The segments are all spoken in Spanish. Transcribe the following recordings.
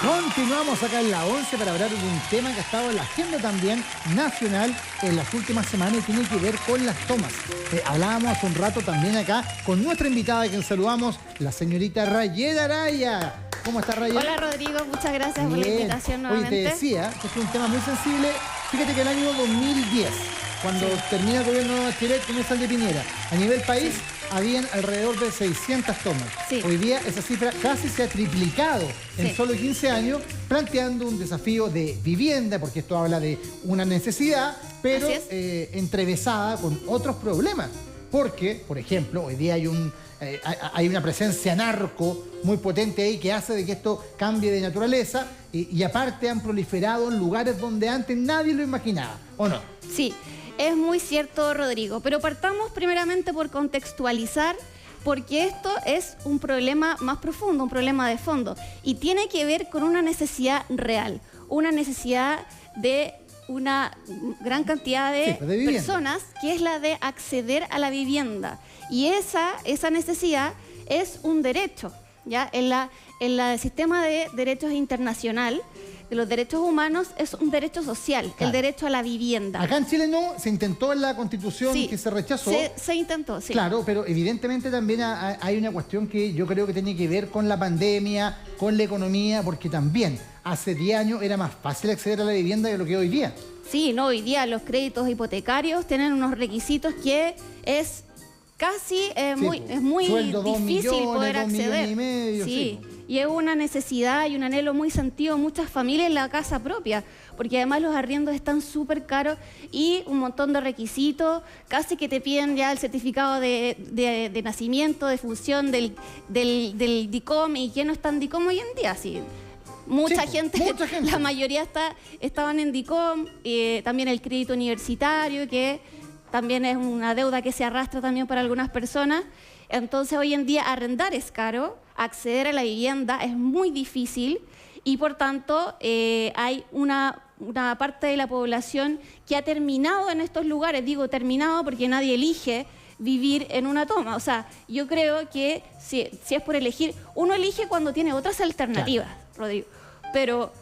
Continuamos acá en la 11 para hablar de un tema que ha estado en la agenda también nacional en las últimas semanas y tiene que ver con las tomas. Hablábamos hace un rato también acá con nuestra invitada, a quien saludamos, la señorita Rayeda Araya. ¿Cómo está, Rayeda? Hola, Rodrigo. Muchas gracias por la invitación nuevamente. Hoy te decía que es un tema muy sensible. Fíjate que el año 2010, cuando termina el gobierno de Bachelet, comienza el de Piñera, a nivel país habían alrededor de 600 tomas. Hoy día esa cifra casi se ha triplicado en solo 15 años, planteando un desafío de vivienda, porque esto habla de una necesidad, pero entrevesada con otros problemas. Porque, por ejemplo, hoy día hay una presencia narco muy potente ahí que hace de que esto cambie de naturaleza y aparte han proliferado en lugares donde antes nadie lo imaginaba, ¿o no? Sí, es muy cierto, Rodrigo, pero partamos primeramente por contextualizar, porque esto es un problema más profundo, un problema de fondo, y tiene que ver con una necesidad real, una necesidad de una gran cantidad de personas, que es la de acceder a la vivienda. Y esa necesidad es un derecho, ¿ya? En el sistema de derechos internacional, de los derechos humanos, es un derecho social, el derecho a la vivienda. Acá en Chile no, se intentó en la Constitución que se rechazó. Se intentó, sí. Claro, pero evidentemente también hay una cuestión que yo creo que tiene que ver con la pandemia, con la economía, porque también hace 10 años era más fácil acceder a la vivienda que lo que hoy día. Sí, no, hoy día los créditos hipotecarios tienen unos requisitos que es casi muy difícil poder acceder. Y es una necesidad y un anhelo muy sentido muchas familias en la casa propia, porque además los arriendos están súper caros y un montón de requisitos, casi que te piden ya el certificado de nacimiento, de función del DICOM, y quién no está en DICOM hoy en día, sí. Mucha gente, la mayoría estaban en DICOM, también el crédito universitario, que también es una deuda que se arrastra también para algunas personas. Entonces hoy en día arrendar es caro, acceder a la vivienda es muy difícil y por tanto hay una parte de la población que ha terminado en estos lugares. Digo terminado porque nadie elige vivir en una toma. O sea, yo creo que si es por elegir, uno elige cuando tiene otras alternativas, Rodrigo. Pero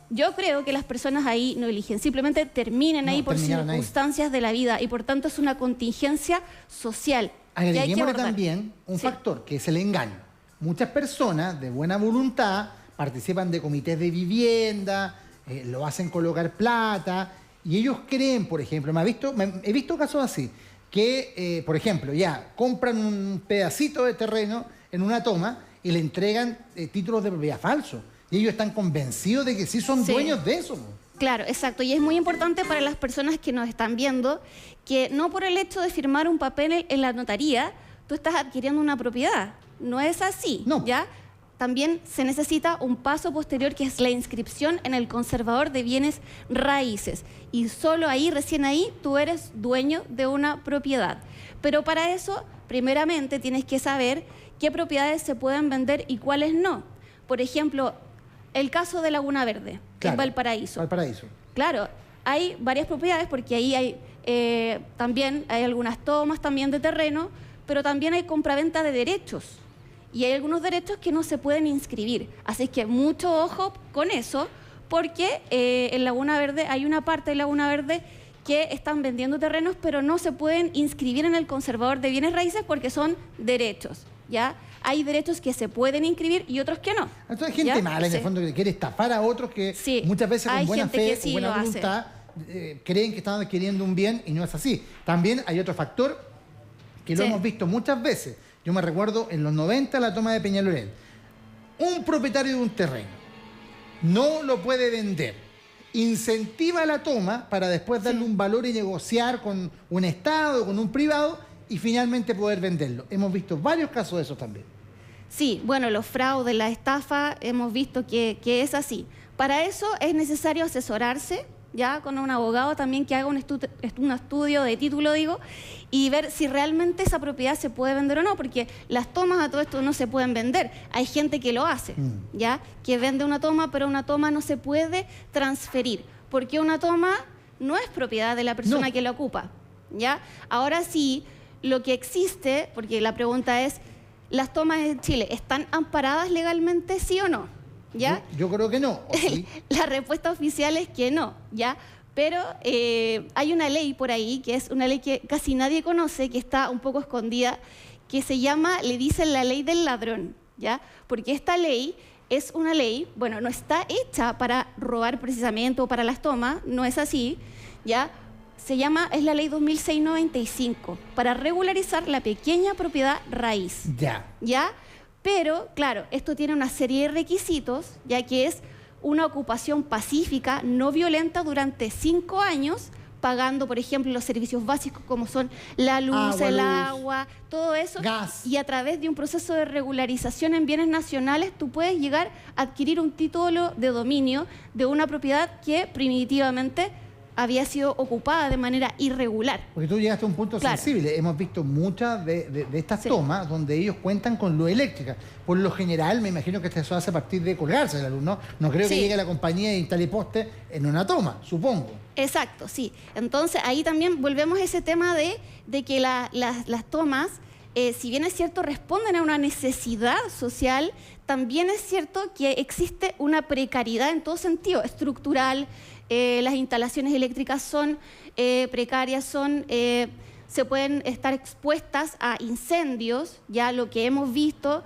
yo creo que las personas ahí no eligen, simplemente terminan ahí por circunstancias de la vida y por tanto es una contingencia social. Agreguémosle también un factor que es el engaño. Muchas personas de buena voluntad participan de comités de vivienda, lo hacen colocar plata y ellos creen, por ejemplo, he visto casos así, que, por ejemplo, ya compran un pedacito de terreno en una toma y le entregan títulos de propiedad falsos. Y ellos están convencidos de que sí son dueños de eso. Claro, exacto. Y es muy importante para las personas que nos están viendo que no por el hecho de firmar un papel en la notaría, tú estás adquiriendo una propiedad. No es así, ¿ya? También se necesita un paso posterior que es la inscripción en el conservador de bienes raíces. Y solo ahí, recién ahí, tú eres dueño de una propiedad. Pero para eso, primeramente, tienes que saber qué propiedades se pueden vender y cuáles no. Por ejemplo, el caso de Laguna Verde, en Valparaíso. Claro, hay varias propiedades porque ahí hay también hay algunas tomas también de terreno, pero también hay compraventa de derechos. Y hay algunos derechos que no se pueden inscribir. Así que mucho ojo con eso, porque en Laguna Verde hay una parte de Laguna Verde que están vendiendo terrenos, pero no se pueden inscribir en el conservador de bienes raíces porque son derechos, ¿ya? Hay derechos que se pueden inscribir y otros que no. Entonces hay gente mala en el fondo que quiere estafar a otros que muchas veces con buena fe o buena voluntad creen que están adquiriendo un bien y no es así. También hay otro factor que lo hemos visto muchas veces. Yo me recuerdo en los 90 la toma de Peñalolén. Un propietario de un terreno no lo puede vender. Incentiva la toma para después darle un valor y negociar con un Estado, con un privado y finalmente poder venderlo. Hemos visto varios casos de eso también. Sí, bueno, los fraudes, la estafa, hemos visto que es así. Para eso es necesario asesorarse, ya con un abogado también que haga un estudio de título, digo, y ver si realmente esa propiedad se puede vender o no, porque las tomas a todo esto no se pueden vender. Hay gente que lo hace, ya, que vende una toma, pero una toma no se puede transferir, porque una toma no es propiedad de la persona que la ocupa, ya. Ahora sí, lo que existe, porque la pregunta es, ¿las tomas en Chile están amparadas legalmente, sí o no? ¿ya? Yo creo que no. ¿Sí? La respuesta oficial es que no, ¿ya? Pero hay una ley por ahí, que es una ley que casi nadie conoce, que está un poco escondida, que se llama, le dicen la ley del ladrón, ¿ya? Porque esta ley es una ley, bueno, no está hecha para robar precisamente o para las tomas, no es así, ¿ya? Es la ley 2695, para regularizar la pequeña propiedad raíz. ¿Ya? Pero, claro, esto tiene una serie de requisitos, ya que es una ocupación pacífica, no violenta durante 5 años, pagando, por ejemplo, los servicios básicos como son la luz, el agua, todo eso. Gas. Y a través de un proceso de regularización en bienes nacionales, tú puedes llegar a adquirir un título de dominio de una propiedad que primitivamente había sido ocupada de manera irregular. Porque tú llegaste a un punto sensible. Hemos visto muchas de estas tomas donde ellos cuentan con luz eléctrica. Por lo general, me imagino que esto se hace a partir de colgarse de la luz, ¿no? No creo que llegue la compañía e instale poste en una toma, supongo. Exacto, sí. Entonces, ahí también volvemos a ese tema de que las tomas, si bien es cierto, responden a una necesidad social, también es cierto que existe una precariedad en todo sentido, estructural. Las instalaciones eléctricas son precarias, se pueden estar expuestas a incendios, ya lo que hemos visto,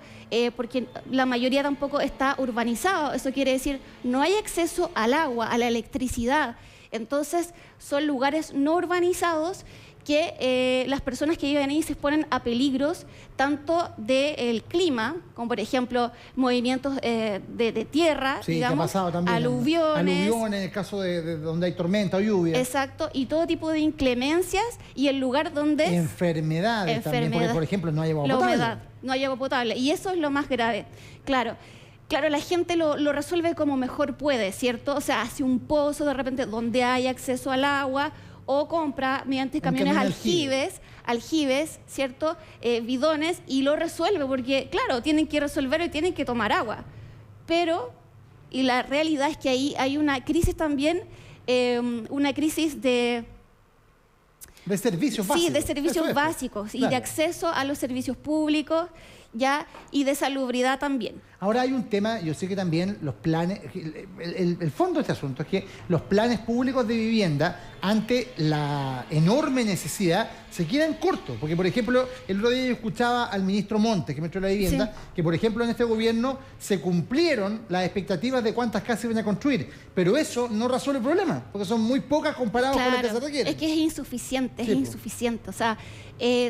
porque la mayoría tampoco está urbanizado. Eso quiere decir, no hay acceso al agua, a la electricidad. Entonces, son lugares no urbanizados que las personas que viven ahí se exponen a peligros tanto del clima, como por ejemplo movimientos de tierra, digamos, aluviones. En el caso de donde hay tormenta o lluvia. Exacto, y todo tipo de inclemencias, y el lugar donde... Enfermedades también, porque por ejemplo no hay agua potable. La humedad, no hay agua potable, y eso es lo más grave. Claro, la gente lo resuelve como mejor puede, ¿cierto? O sea, hace un pozo de repente donde hay acceso al agua, o compra mediante camiones aljibes, ¿cierto? Bidones, y lo resuelve, porque, claro, tienen que resolverlo y tienen que tomar agua. Pero, y la realidad es que ahí hay una crisis también, una crisis de servicios básicos. Sí, de servicios básicos y de acceso a los servicios públicos, ¿ya? Y de salubridad también. Ahora hay un tema, yo sé que también los planes, el fondo de este asunto es que los planes públicos de vivienda, ante la enorme necesidad, se quedan cortos. Porque, por ejemplo, el otro día yo escuchaba al ministro Montes, que es ministro de la Vivienda, que, por ejemplo, en este gobierno se cumplieron las expectativas de cuántas casas iban a construir. Pero eso no resuelve el problema, porque son muy pocas comparadas con las que se requieren. Es que es insuficiente, insuficiente. O sea,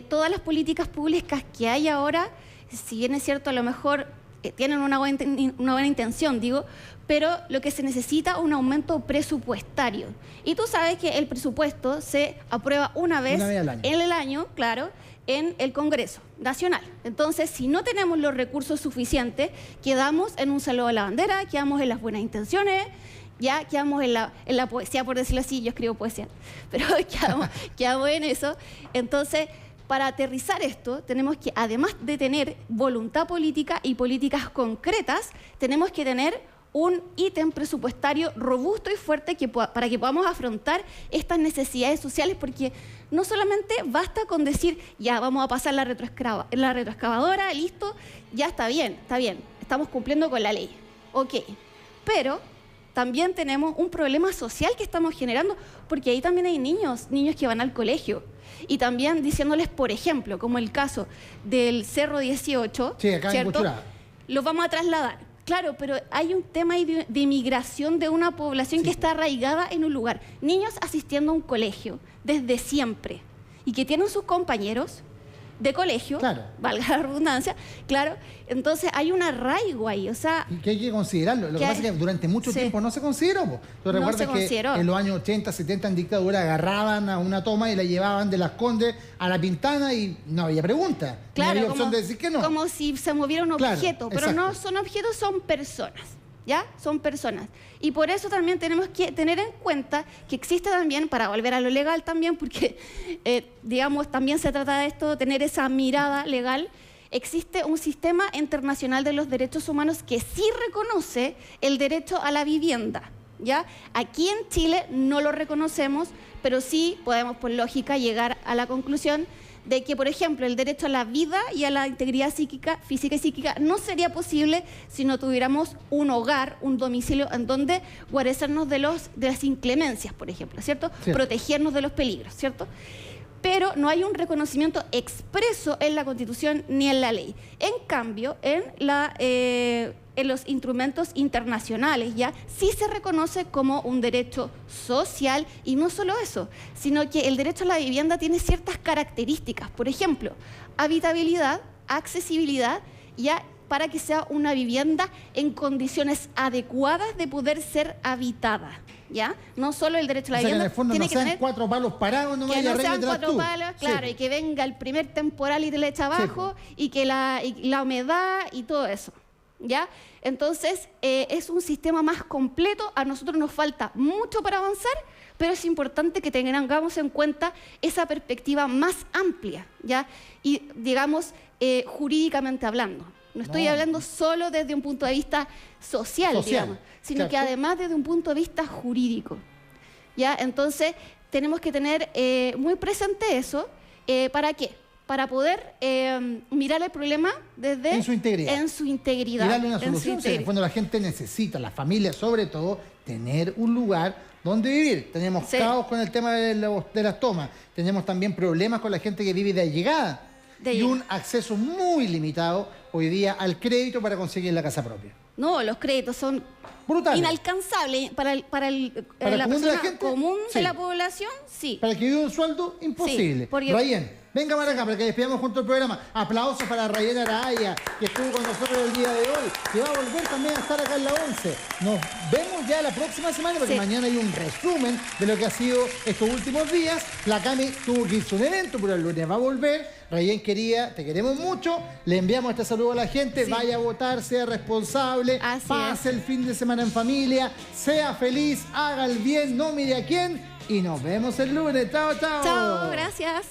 todas las políticas públicas que hay ahora, si bien es cierto, a lo mejor tienen una buena intención, digo, pero lo que se necesita es un aumento presupuestario. Y tú sabes que el presupuesto se aprueba una vez en el año, claro, en el Congreso Nacional. Entonces, si no tenemos los recursos suficientes, quedamos en un saludo a la bandera, quedamos en las buenas intenciones, ya quedamos en la poesía, por decirlo así. Yo escribo poesía, pero quedamos en eso. Entonces, para aterrizar esto, tenemos que, además de tener voluntad política y políticas concretas, tenemos que tener un ítem presupuestario robusto y fuerte para que podamos afrontar estas necesidades sociales, porque no solamente basta con decir, ya vamos a pasar la retroexcavadora, listo, ya está bien, estamos cumpliendo con la ley, ok, pero también tenemos un problema social que estamos generando, porque ahí también hay niños que van al colegio. Y también diciéndoles, por ejemplo, como el caso del Cerro 18, ¿cierto? Los vamos a trasladar. Claro, pero hay un tema de migración de una población que está arraigada en un lugar. Niños asistiendo a un colegio desde siempre y que tienen sus compañeros de colegio, valga la redundancia, claro, entonces hay un arraigo ahí, o sea... Y que hay que considerarlo. Lo que pasa es que durante mucho tiempo no se consideró. ¿Tú recuerdas que en los años 80, 70 en dictadura agarraban a una toma y la llevaban de Las Condes a La Pintana y no había pregunta? Claro, no había opción de decir que no. Como si se moviera un objeto, pero no son objetos, son personas. ¿Ya? Son personas. Y por eso también tenemos que tener en cuenta que existe también, para volver a lo legal también, porque, digamos, también se trata de esto, tener esa mirada legal, existe un sistema internacional de los derechos humanos que sí reconoce el derecho a la vivienda, ¿ya? Aquí en Chile no lo reconocemos, pero sí podemos, por lógica, llegar a la conclusión de que, por ejemplo, el derecho a la vida y a la integridad psíquica, física y psíquica no sería posible si no tuviéramos un hogar, un domicilio en donde guarecernos de las inclemencias, por ejemplo, ¿cierto? Protegernos de los peligros, ¿cierto? Pero no hay un reconocimiento expreso en la Constitución ni en la ley. En cambio, en los instrumentos internacionales ya sí se reconoce como un derecho social, y no solo eso, sino que el derecho a la vivienda tiene ciertas características. Por ejemplo, habitabilidad, accesibilidad, ya para que sea una vivienda en condiciones adecuadas de poder ser habitada. ¿Ya? No solo el derecho a la vivienda, que en el fondo tiene no que sean tener 4 palos parados, no que no sean 4 palos, claro, y que venga el primer temporal y te le echa abajo, y que la humedad y todo eso, ¿ya? Entonces, es un sistema más completo. A nosotros nos falta mucho para avanzar, pero es importante que tengamos en cuenta esa perspectiva más amplia, ¿ya? Y, digamos, jurídicamente hablando. No estoy hablando solo desde un punto de vista social, digamos, sino que además desde un punto de vista jurídico. ¿Ya? Entonces, tenemos que tener muy presente eso. ¿Para qué? Para poder mirar el problema desde... En su integridad. Y darle una solución. En el fondo la gente necesita, la familia sobre todo, tener un lugar donde vivir. Tenemos caos con el tema de las tomas. Tenemos también problemas con la gente que vive de allegada. Y un acceso muy limitado hoy día al crédito para conseguir la casa propia. No, los créditos son brutales, inalcanzables para la persona común de la población, sí. Para el que vive un sueldo, imposible. Sí, Rayén, venga para acá para que despidamos junto al programa. Aplausos para Rayén Araya, que estuvo con nosotros el día de hoy, que va a volver también a estar acá en la 11. Nos vemos ya la próxima semana, porque mañana hay un resumen de lo que ha sido estos últimos días. La Cami tuvo que irse a un evento, pero el lunes va a volver. Rayén, querida, te queremos mucho. Le enviamos este saludo a la gente. Vaya a votar, sea responsable, pase el fin de semana en familia, sea feliz, haga el bien, no mire a quién. Y nos vemos el lunes. Chao, chao. Chao, gracias.